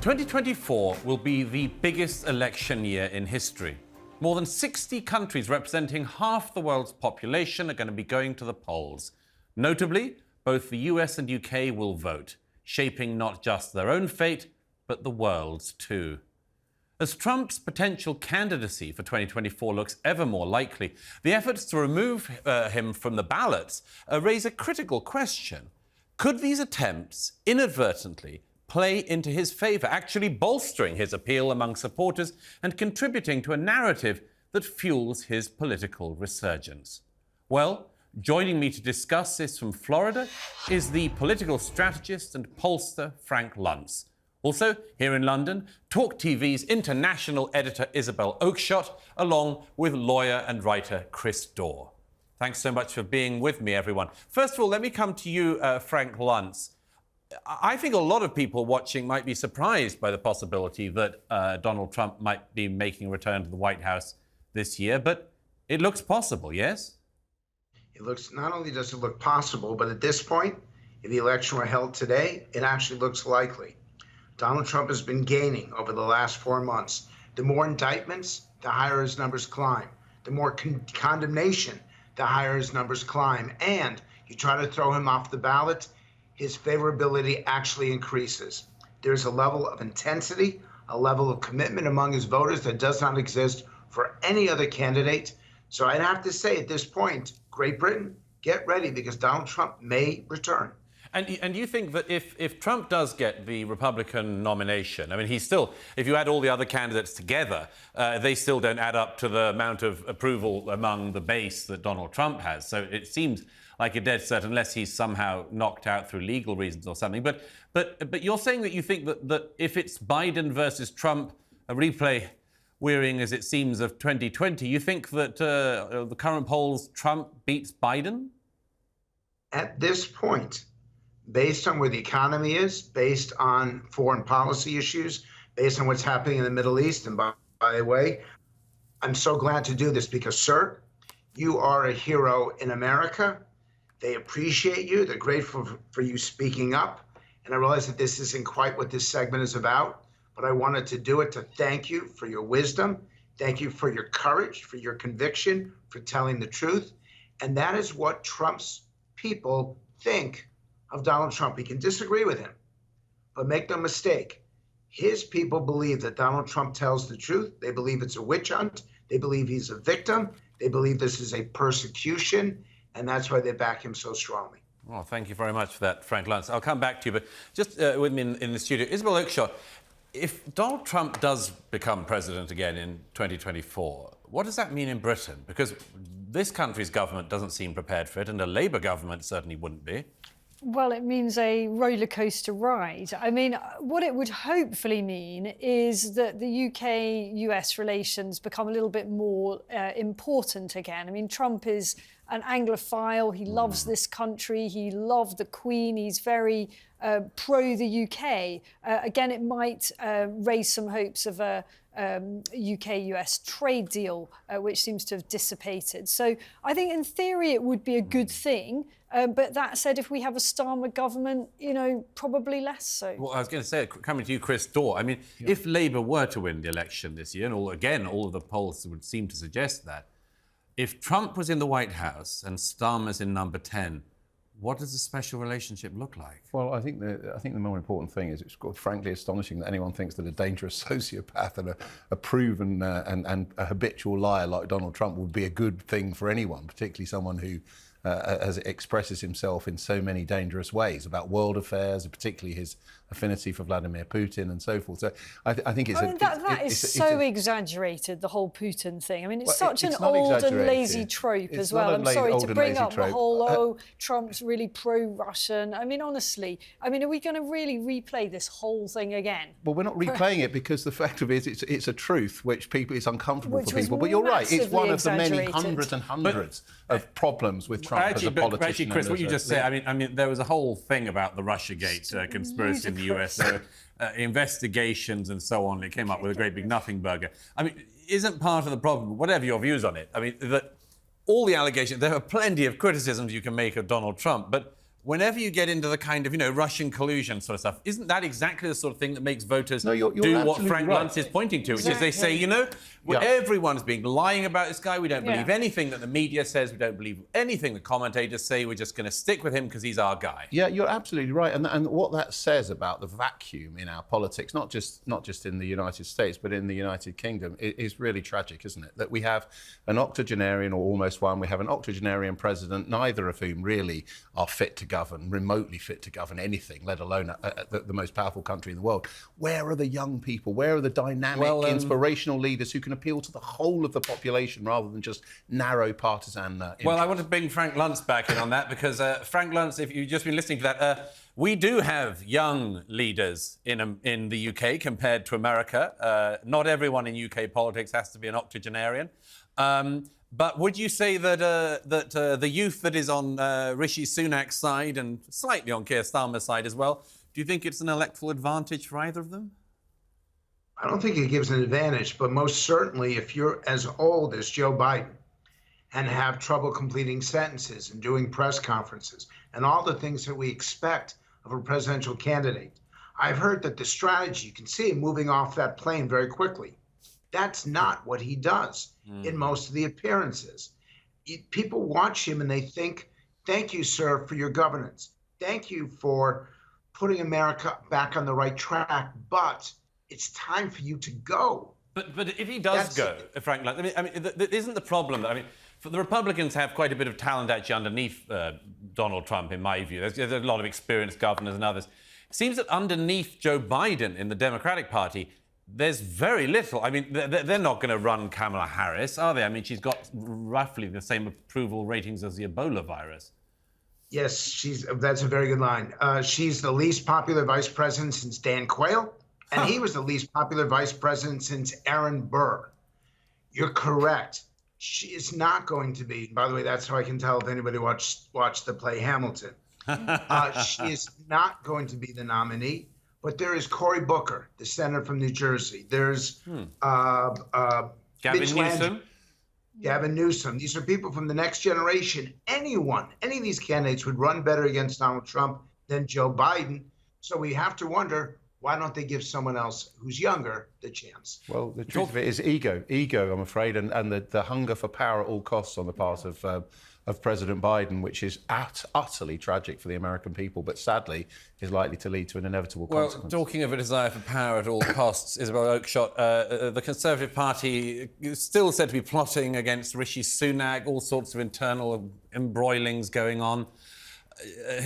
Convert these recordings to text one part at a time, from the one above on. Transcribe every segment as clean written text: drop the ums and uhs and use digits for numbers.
2024 will be the biggest election year in history. More than 60 countries representing half the world's population are going to be going to the polls. Notably, both the US and UK will vote, shaping not just their own fate, but the world's too. As Trump's potential candidacy for 2024 looks ever more likely, the efforts to remove him from the ballots raise a critical question. Could these attempts inadvertently play into his favour, actually bolstering his appeal among supporters and contributing to a narrative that fuels his political resurgence? Well, joining me to discuss this from Florida is the political strategist and pollster Frank Luntz. Also, here in London, Talk TV's international editor Isabel Oakeshott, along with lawyer and writer Chris Dorr. Thanks so much for being with me, everyone. First of all, let me come to you, Frank Luntz. I think a lot of people watching might be surprised by the possibility that Donald Trump might be making a return to the White House this year, but it looks possible, yes? It looks, not only does it look possible, but at this point, if the election were held today, it actually looks likely. Donald Trump has been gaining over the last 4 months. The more indictments, the higher his numbers climb. The more condemnation, the higher his numbers climb. And you try to throw him off the ballot, his favorability actually increases. There's a level of intensity, a level of commitment among his voters that does not exist for any other candidate. So I'd have to say at this point, Great Britain, get ready because Donald Trump may return. And you think that if Trump does get the Republican nomination, I mean, he's still, if you add all the other candidates together, they still don't add up to the amount of approval among the base that Donald Trump has. So it seems like a dead cert unless he's somehow knocked out through legal reasons or something. But you're saying that you think that if it's Biden versus Trump, a replay wearying as it seems of 2020, you think that the current polls, Trump beats Biden? At this point, based on where the economy is, based on foreign policy issues, based on what's happening in the Middle East, and by the way, I'm so glad to do this because, sir, you are a hero in America. They appreciate you. They're grateful for you speaking up. And I realize that this isn't quite what this segment is about, but I wanted to do it to thank you for your wisdom. Thank you for your courage, for your conviction, for telling the truth. And that is what Trump's people think of Donald Trump. We can disagree with him, but make no mistake, his people believe that Donald Trump tells the truth. They believe it's a witch hunt. They believe he's a victim. They believe this is a persecution, and that's why they back him so strongly. Well, thank you very much for that, Frank Luntz. I'll come back to you, but just with me in the studio, Isabel Oakeshott, if Donald Trump does become president again in 2024, what does that mean in Britain? Because this country's government doesn't seem prepared for it, and a Labour government certainly wouldn't be. Well, it means a rollercoaster ride. I mean, what it would hopefully mean is that the UK-US relations become a little bit more important again. I mean, Trump is an Anglophile. He loves this country. He loved the Queen. He's very pro the UK. Again, it might raise some hopes of a UK-US trade deal, which seems to have dissipated. So I think in theory it would be a good thing. But that said, if we have a Starmer government, you know, probably less so. Well, I was going to say, coming to you, Chris Dorr, I mean, if Labour were to win the election this year, and all of the polls would seem to suggest that, if Trump was in the White House and Starmer's in number 10, what does the special relationship look like? Well, I think the more important thing is it's frankly astonishing that anyone thinks that a dangerous sociopath and a proven and a habitual liar like Donald Trump would be a good thing for anyone, particularly someone who as it expresses himself in so many dangerous ways about world affairs, and particularly his affinity for Vladimir Putin and so forth. So I think it's... that is so exaggerated, the whole Putin thing. I mean, it's such an old and lazy trope as well. I'm sorry to bring up the whole, Trump's really pro-Russian. I mean, honestly, I mean, are we going to really replay this whole thing again? Well, we're not replaying it because the fact of it is it's a truth which is uncomfortable for people. But you're right, it's one of the many hundreds and hundreds of problems with Trump as a politician. Actually, Chris, what you just said, I mean, there was a whole thing about the Russiagate conspiracy in the US. There were investigations and so on. It came up with a great big nothing burger. I mean, isn't part of the problem, whatever your views on it, I mean, that all the allegations, there are plenty of criticisms you can make of Donald Trump, but whenever you get into the kind of, Russian collusion sort of stuff, isn't that exactly the sort of thing that makes voters you're do what absolutely Frank right. Luntz is pointing to, which is they say, everyone's been lying about this guy. We don't believe anything that the media says. We don't believe anything the commentators say. We're just going to stick with him because he's our guy. Yeah, you're absolutely right. And what that says about the vacuum in our politics, not just in the United States, but in the United Kingdom, is really tragic, isn't it? That we have an octogenarian, or almost one, we have an octogenarian president, neither of whom really are fit to govern, remotely fit to govern anything, let alone the most powerful country in the world. Where are the young people? Where are the dynamic, inspirational leaders who can appeal to the whole of the population rather than just narrow partisan interests? Well, I want to bring Frank Luntz back in on that because, Frank Luntz, if you've just been listening to that, we do have young leaders in the UK compared to America. Not everyone in UK politics has to be an octogenarian. But would you say that the youth that is on Rishi Sunak's side and slightly on Keir Starmer's side as well, do you think it's an electoral advantage for either of them? I don't think it gives an advantage, but most certainly if you're as old as Joe Biden and have trouble completing sentences and doing press conferences and all the things that we expect of a presidential candidate, I've heard that the strategy, you can see him moving off that plane very quickly. That's not what he does in most of the appearances. People watch him and they think, thank you, sir, for your governance. Thank you for putting America back on the right track, but it's time for you to go. But if he does go, Frank, isn't the problem that, for the Republicans have quite a bit of talent actually underneath Donald Trump, in my view. There's a lot of experienced governors and others. It seems that underneath Joe Biden in the Democratic Party, there's very little. They're not going to run Kamala Harris, are they? She's got roughly the same approval ratings as the Ebola virus. Yes, that's a very good line. She's the least popular vice president since Dan Quayle, and he was the least popular vice president since Aaron Burr. You're correct. She is not going to be, by the way, that's how I can tell if anybody watched the play Hamilton. She is not going to be the nominee. But there is Cory Booker, the senator from New Jersey. There's Gavin Newsom. Gavin Newsom. These are people from the next generation. Any of these candidates would run better against Donald Trump than Joe Biden. So we have to wonder, why don't they give someone else who's younger the chance? Well, the truth of it is ego, I'm afraid, and the hunger for power at all costs on the part of President Biden, which is utterly tragic for the American people, but sadly is likely to lead to an inevitable consequence. Well, talking of a desire for power at all costs, Isabel Oakeshott, the Conservative Party is still said to be plotting against Rishi Sunak, all sorts of internal embroilings going on.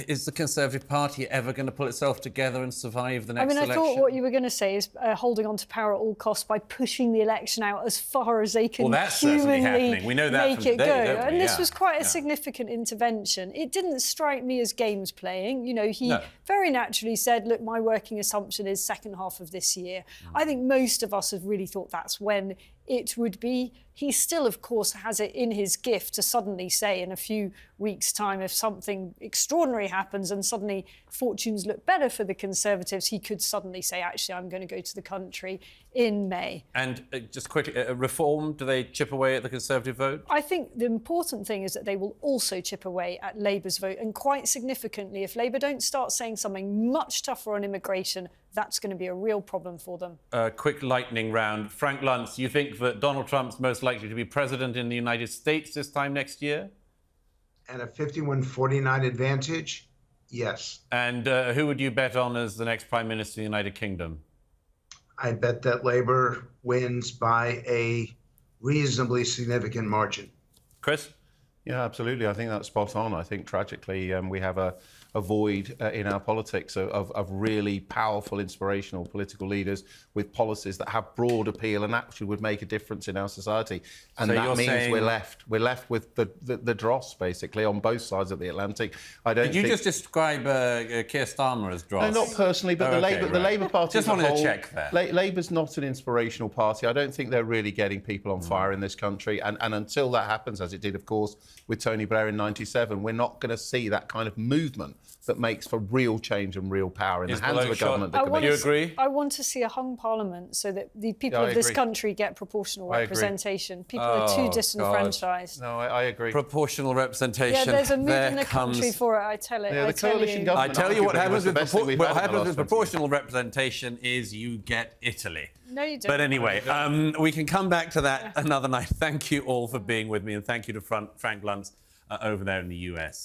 Is the Conservative Party ever going to pull itself together and survive the next election? I thought what you were going to say is holding on to power at all costs by pushing the election out as far as they can humanly we know that make from it today, go. don't we? And this was quite a significant intervention. It didn't strike me as games playing. He very naturally said, look, my working assumption is second half of this year. I think most of us have really thought that's when it would be. He still, of course, has it in his gift to suddenly say in a few weeks' time, if something extraordinary happens and suddenly fortunes look better for the Conservatives, he could suddenly say, actually, I'm going to go to the country in May. And just quickly, reform, do they chip away at the Conservative vote? I think the important thing is that they will also chip away at Labour's vote. And quite significantly, if Labour don't start saying something much tougher on immigration, that's going to be a real problem for them. Quick lightning round. Frank Luntz, you think that Donald Trump's most likely to be president in the United States this time next year? And a 51-49 advantage? Yes. And who would you bet on as the next Prime Minister of the United Kingdom? I bet that Labour wins by a reasonably significant margin. Chris? Yeah, absolutely. I think that's spot on. I think tragically we have a void in our politics of really powerful, inspirational political leaders with policies that have broad appeal and actually would make a difference in our society. And so that means we're left with the dross, basically, on both sides of the Atlantic. Did you just describe Keir Starmer as dross? No, not personally, but the Labour Party just wanted to check there. Labour's not an inspirational party. I don't think they're really getting people on fire in this country. And until that happens, as it did, of course, with Tony Blair in '97, we're not going to see that kind of movement that makes for real change and real power in the Isabel hands of a Oakeshott, government that I can want make you to agree? I want to see a hung parliament so that the people Yeah, I of this agree. country get proportional I agree. representation. People are too disenfranchised. No, I agree. Proportional representation. Yeah, there's a move There in the country comes- for it, I tell it. Yeah, I the tell coalition you. government- I tell you what arguably happens was the with, best thing we've had in the last 20 years. proportional representation is you get Italy. No, you don't. But anyway, we can come back to that another night. Thank you all for being with me, and thank you to Frank Luntz over there in the US.